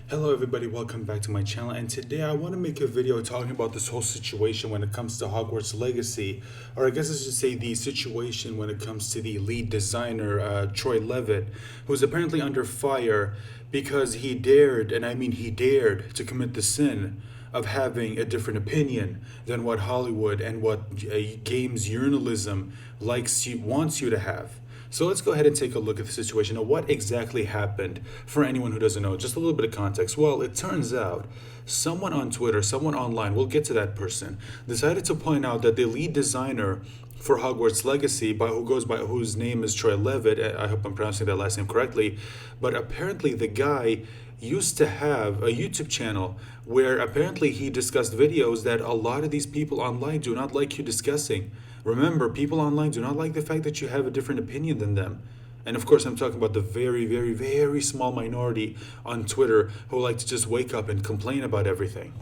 Hello everybody, welcome back to my channel, and today I want to make a video talking about this whole situation when it comes to Hogwarts Legacy, or I guess I should say the situation when it comes to the lead designer, Troy Levitt, who's apparently under fire because he dared, and I mean he dared, to commit the sin of having a different opinion than what Hollywood and what games journalism wants you to have. So let's go ahead and take a look at the situation. Now, what exactly happened for anyone who doesn't know? Just a little bit of context. Well, it turns out someone on Twitter, someone online, we'll get to that person, decided to point out that the lead designer for Hogwarts Legacy, whose name is Troy Levitt, I hope I'm pronouncing that last name correctly, but apparently the guy used to have a YouTube channel where apparently he discussed videos that a lot of these people online do not like you discussing. Remember, people online do not like the fact that you have a different opinion than them. And of course, I'm talking about the very, very, very small minority on Twitter who like to just wake up and complain about everything.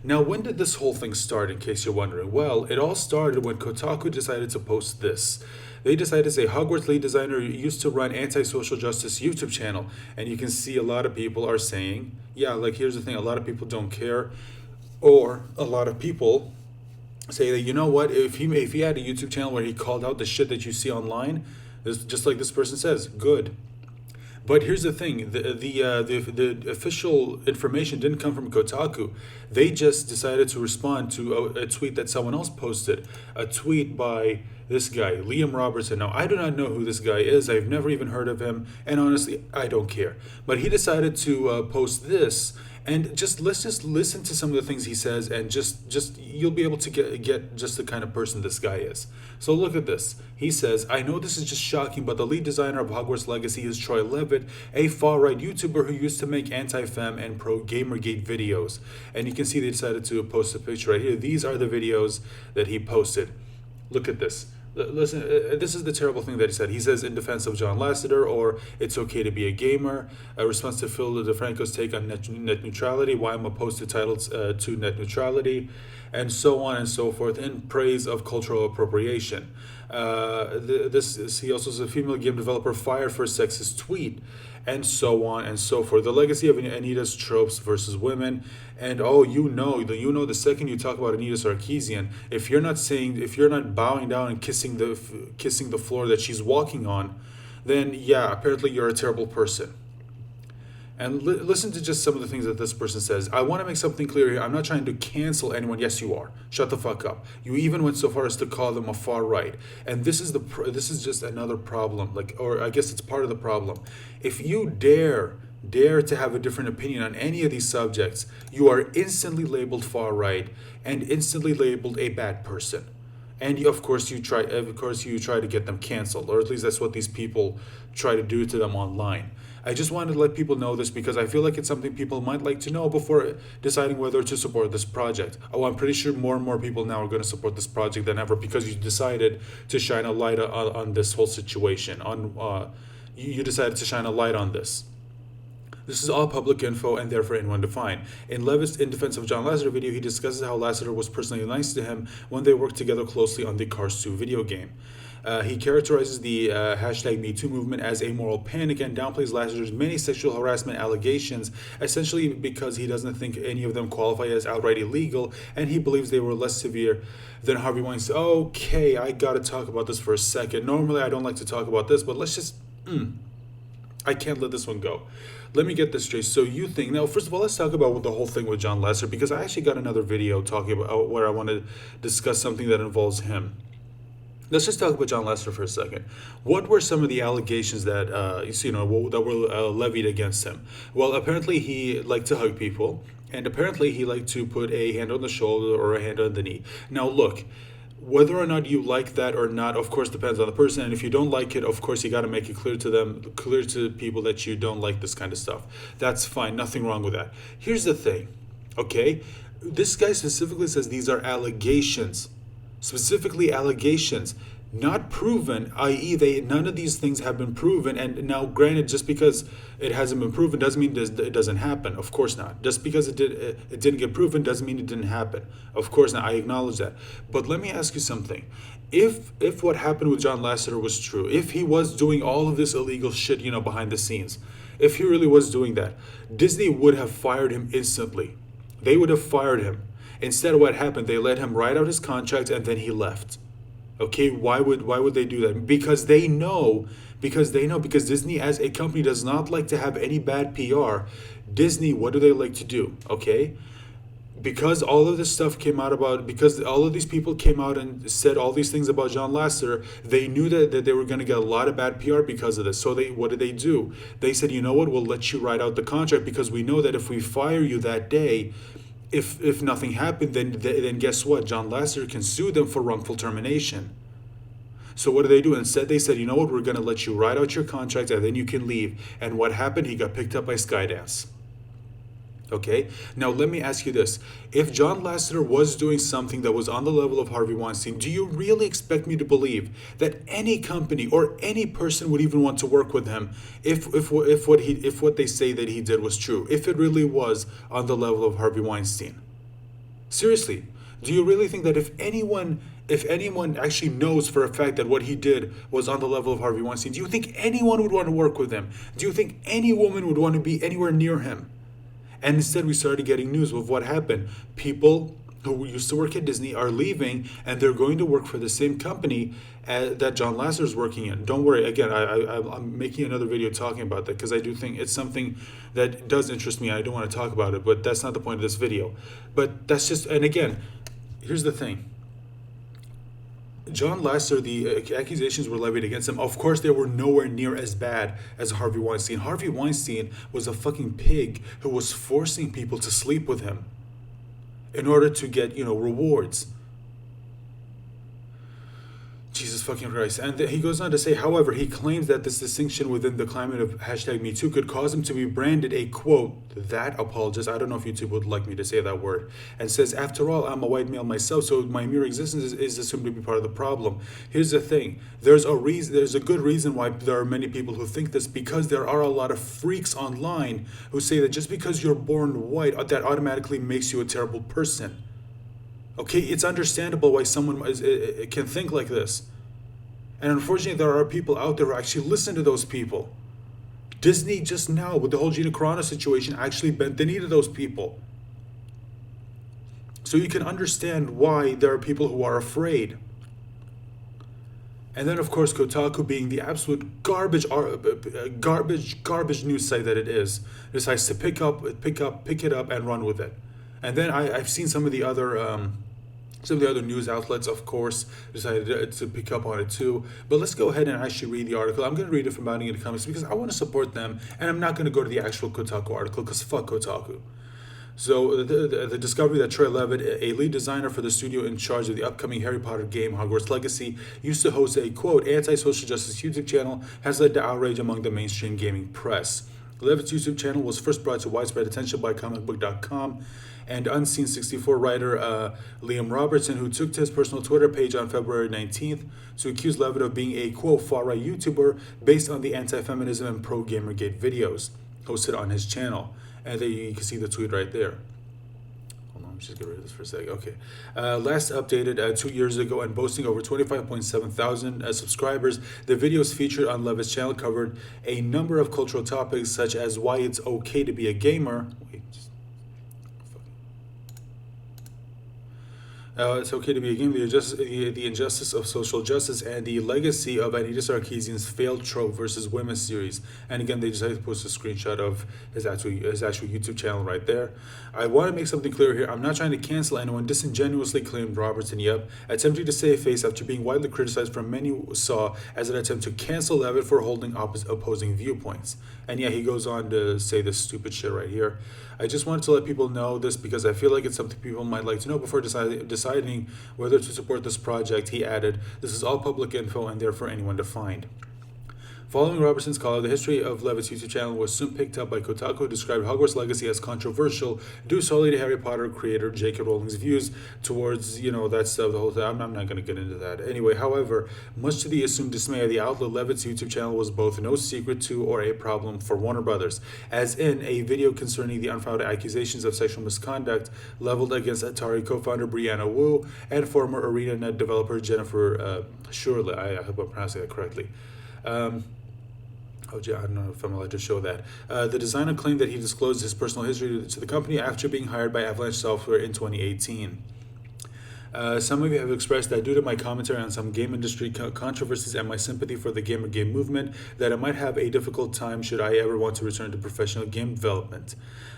Now, when did this whole thing start, in case you're wondering? Well, it all started when Kotaku decided to post this. They decided to say Hogwarts lead designer used to run anti-social justice YouTube channel. And you can see a lot of people are saying, yeah, like here's the thing, a lot of people don't care. Or a lot of people say that, you know what, if he had a YouTube channel where he called out the shit that you see online, just like this person says, good. But here's the thing: the official information didn't come from Kotaku. They just decided to respond to a tweet that someone else posted, a tweet by this guy, Liam Robertson. Now, I do not know who this guy is. I've never even heard of him, and honestly, I don't care. But he decided to post this, and let's just listen to some of the things he says, and just you'll be able to get just the kind of person this guy is. So look at this. He says, "I know this is just shocking, but the lead designer of Hogwarts Legacy is Troy Levitt, a far-right YouTuber who used to make anti-fem and pro-Gamergate videos." And you can see they decided to post a picture right here. These are the videos that he posted. Look at this. Listen, this is the terrible thing that he said. He says, in defense of John Lasseter, or it's okay to be a gamer, a response to Phil DeFranco's take on net neutrality, why I'm opposed to titles to net neutrality, and so on and so forth, in praise of cultural appropriation. He also says a female game developer fired for a sexist tweet, and so on and so forth. The legacy of Anita's tropes versus women, and you know the second you talk about Anita Sarkeesian, if you're not bowing down and kissing the floor that she's walking on, then yeah, apparently you're a terrible person. And listen to just some of the things that this person says. I want to make something clear here. I'm not trying to cancel anyone. Yes, you are. Shut the fuck up. You even went so far as to call them a far right. And this is just another problem. Or I guess it's part of the problem. If you dare to have a different opinion on any of these subjects, you are instantly labeled far right and instantly labeled a bad person. And of course you try to get them canceled, or at least that's what these people try to do to them online. I just wanted to let people know this because I feel like it's something people might like to know before deciding whether to support this project. I'm pretty sure more and more people now are going to support this project than ever because you decided to shine a light on this whole situation. You decided to shine a light on this. This is all public info and therefore anyone to find. In Levitt's In Defense of John Lasseter video, he discusses how Lasseter was personally nice to him when they worked together closely on the Cars 2 video game. He characterizes the hashtag #MeToo movement as a moral panic and downplays Lasseter's many sexual harassment allegations, essentially because he doesn't think any of them qualify as outright illegal, and he believes they were less severe than Harvey Weinstein. Okay, I gotta talk about this for a second. Normally I don't like to talk about this, but let's just... I can't let this one go. Let me get this straight. So you think... Now, first of all, let's talk about the whole thing with John Lasseter, because I actually got another video talking about where I want to discuss something that involves him. Let's just talk about John Lasseter for a second. What were some of the allegations that that were levied against him? Well, apparently he liked to hug people, and apparently he liked to put a hand on the shoulder or a hand on the knee. Now, look, whether or not you like that or not, of course, depends on the person. And if you don't like it, of course, you got to make it clear to people that you don't like this kind of stuff. That's fine. Nothing wrong with that. Here's the thing, okay? This guy specifically says these are allegations. Specifically allegations, not proven, i.e. none of these things have been proven. And now, granted, just because it hasn't been proven doesn't mean it doesn't happen. Of course not. Just because it didn't get proven doesn't mean it didn't happen. Of course not. I acknowledge that. But let me ask you something. If what happened with John Lasseter was true, if he was doing all of this illegal shit, behind the scenes, if he really was doing that, Disney would have fired him instantly. They would have fired him. Instead, what happened? They let him write out his contract and then he left. Okay, why would they do that? Because Disney as a company does not like to have any bad PR. Disney, what do they like to do? Okay? Because all of this stuff came out about, because all of these people came out and said all these things about John Lasseter, they knew that they were going to get a lot of bad PR because of this. So what did they do? They said, you know what, we'll let you write out the contract because we know that if we fire you that day, if nothing happened, then guess what? John Lasseter can sue them for wrongful termination. So what did they do? Instead, they said, you know what, we're going to let you write out your contract and then you can leave. And what happened? He got picked up by Skydance. Okay, now let me ask you this. If John Lasseter was doing something that was on the level of Harvey Weinstein, do you really expect me to believe that any company or any person would even want to work with him if what they say that he did was true, if it really was on the level of Harvey Weinstein? Seriously, do you really think that if anyone actually knows for a fact that what he did was on the level of Harvey Weinstein, do you think anyone would want to work with him? Do you think any woman would want to be anywhere near him? And instead, we started getting news of what happened. People who used to work at Disney are leaving, and they're going to work for the same company that John Lasseter is working in. Don't worry. Again, I'm making another video talking about that because I do think it's something that does interest me. I don't want to talk about it, but that's not the point of this video. But that's just, and again, here's the thing. John Lasseter, the accusations were levied against him. Of course, they were nowhere near as bad as Harvey Weinstein. Harvey Weinstein was a fucking pig who was forcing people to sleep with him in order to get, rewards. Jesus fucking Christ. And he goes on to say, however, he claims that this distinction within the climate of #MeToo could cause him to be branded a, quote, that apologist. I don't know if YouTube would like me to say that word. And says, after all, I'm a white male myself, so my mere existence is assumed to be part of the problem. Here's the thing. There's a good reason why there are many people who think this, because there are a lot of freaks online who say that just because you're born white, that automatically makes you a terrible person. Okay, it's understandable why someone can think like this. And unfortunately, there are people out there who actually listen to those people. Disney just now, with the whole Gina Carano situation, actually bent the knee to those people. So you can understand why there are people who are afraid. And then, of course, Kotaku, being the absolute garbage news site that it is, decides to pick it up and run with it. And then I've seen some of the other news outlets, of course, decided to pick up on it too. But let's go ahead and actually read the article. I'm going to read it from Bounding into Comics because I want to support them, and I'm not going to go to the actual Kotaku article because fuck Kotaku. So the discovery that Troy Levitt, a lead designer for the studio in charge of the upcoming Harry Potter game Hogwarts Legacy, used to host a, quote, anti-social justice YouTube channel, has led to outrage among the mainstream gaming press. Levitt's YouTube channel was first brought to widespread attention by comicbook.com and Unseen64 writer Liam Robertson, who took to his personal Twitter page on February 19th to accuse Levitt of being a, quote, far-right YouTuber based on the anti-feminism and pro-Gamergate videos hosted on his channel. And there you can see the tweet right there. Hold on, let me just get rid of this for a second. Okay. Last updated 2 years ago and boasting over 25.7 thousand subscribers, the videos featured on Levitt's channel covered a number of cultural topics such as why it's okay to be a gamer. It's okay to be a gamer, the injustice of social justice, and the legacy of Anita Sarkeesian's failed trope versus women series. And again, they decided to post a screenshot of his actual YouTube channel right there. I want to make something clear here. I'm not trying to cancel anyone. Disingenuously claimed Robertson, attempting to save face after being widely criticized from many who saw as an attempt to cancel Levitt for holding opposing viewpoints. And he goes on to say this stupid shit right here. I just wanted to let people know this because I feel like it's something people might like to know before deciding whether to support this project. He added, this is all public info and there for anyone to find. Following Robertson's call, the history of Levitt's YouTube channel was soon picked up by Kotaku, who described Hogwarts Legacy as controversial due solely to Harry Potter creator J.K. Rowling's views towards, that stuff, the whole thing. I'm not going to get into that. Anyway, however, much to the assumed dismay of the outlet, Levitt's YouTube channel was both no secret to or a problem for Warner Brothers, as in a video concerning the unfounded accusations of sexual misconduct leveled against Atari co-founder Brianna Wu and former ArenaNet developer Jennifer Shurley. I hope I'm pronouncing that correctly. Oh, I don't know if I'm allowed to show that. The designer claimed that he disclosed his personal history to the company after being hired by Avalanche Software in 2018. Some of you have expressed that due to my commentary on some game industry controversies and my sympathy for the gamer movement, that I might have a difficult time should I ever want to return to professional game development.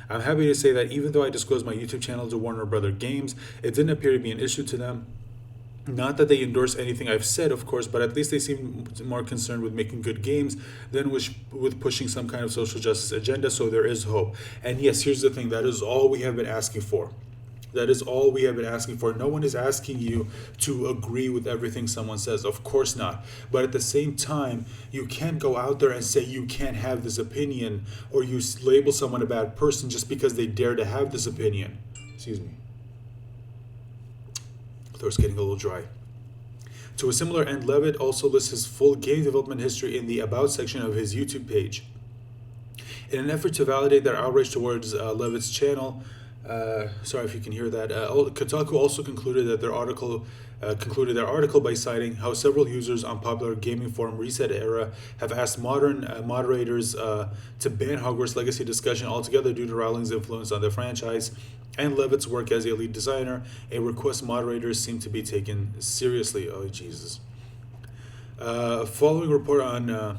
I'm happy to say that even though I disclosed my YouTube channel to Warner Brother Games, it didn't appear to be an issue to them. Not that they endorse anything I've said, of course, but at least they seem more concerned with making good games than with pushing some kind of social justice agenda, so there is hope. And yes, here's the thing, that is all we have been asking for. That is all we have been asking for. No one is asking you to agree with everything someone says. Of course not. But at the same time, you can't go out there and say you can't have this opinion, or you label someone a bad person just because they dare to have this opinion. Excuse me. Throat's getting a little dry. To a similar end, Levitt also lists his full game development history in the About section of his YouTube page. In an effort to validate their outrage towards Levitt's channel, sorry if you can hear that. Kotaku also concluded that their article by citing how several users on popular gaming forum Reset Era have asked modern moderators to ban Hogwarts Legacy discussion altogether due to Rowling's influence on the franchise and Levitt's work as a lead designer, a request moderators seem to be taken seriously. Oh, Jesus. Following report on...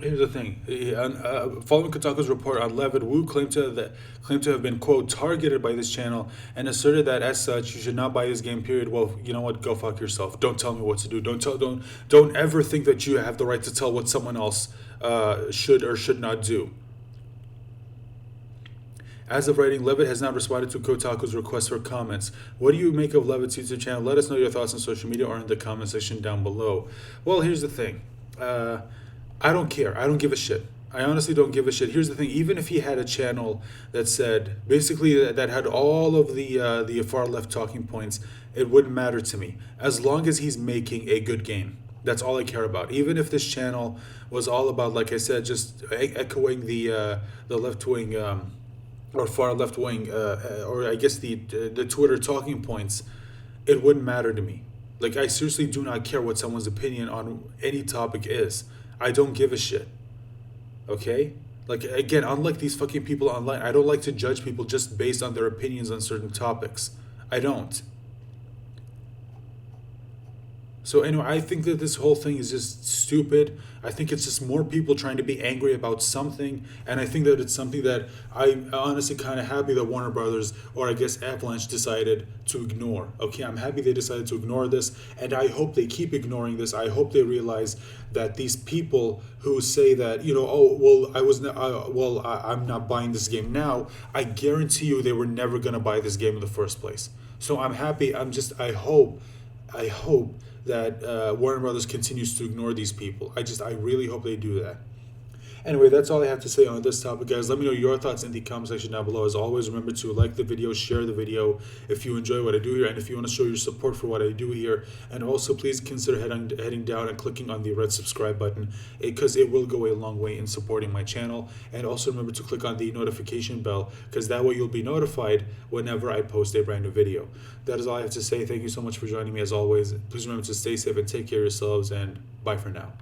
Here's the thing. Following Kotaku's report on Levitt, Wu claimed to have been, quote, targeted by this channel and asserted that as such, you should not buy this game, period. Well, you know what? Go fuck yourself. Don't tell me what to do. Don't ever think that you have the right to tell what someone else should or should not do. As of writing, Levitt has not responded to Kotaku's request for comments. What do you make of Levitt's YouTube channel? Let us know your thoughts on social media or in the comment section down below. Well, here's the thing. I don't care. I don't give a shit. I honestly don't give a shit. Here's the thing. Even if he had a channel that said, basically that had all of the far left talking points, it wouldn't matter to me. As long as he's making a good game. That's all I care about. Even if this channel was all about, like I said, just echoing the left-wing... or far left wing, or I guess the Twitter talking points, it wouldn't matter to me. Like, I seriously do not care what someone's opinion on any topic is. I don't give a shit. Okay? Like, again, unlike these fucking people online, I don't like to judge people just based on their opinions on certain topics. I don't. So anyway, I think that this whole thing is just stupid. I think it's just more people trying to be angry about something, and I think that it's something that I'm honestly kind of happy that Warner Brothers, or I guess Avalanche, decided to ignore. Okay, I'm happy they decided to ignore this, and I hope they keep ignoring this. I hope they realize that these people who say that, you know, oh, well, I'm not buying this game now, I guarantee you they were never going to buy this game in the first place. So I'm happy. I hope that Warner Brothers continues to ignore these people. I really hope they do that. Anyway, that's all I have to say on this topic, guys. Let me know your thoughts in the comment section down below. As always, remember to like the video, share the video if you enjoy what I do here, and if you want to show your support for what I do here. And also, please consider heading down and clicking on the red subscribe button, because it will go a long way in supporting my channel. And also remember to click on the notification bell, because that way you'll be notified whenever I post a brand new video. That is all I have to say. Thank you so much for joining me as always. Please remember to stay safe and take care of yourselves, and bye for now.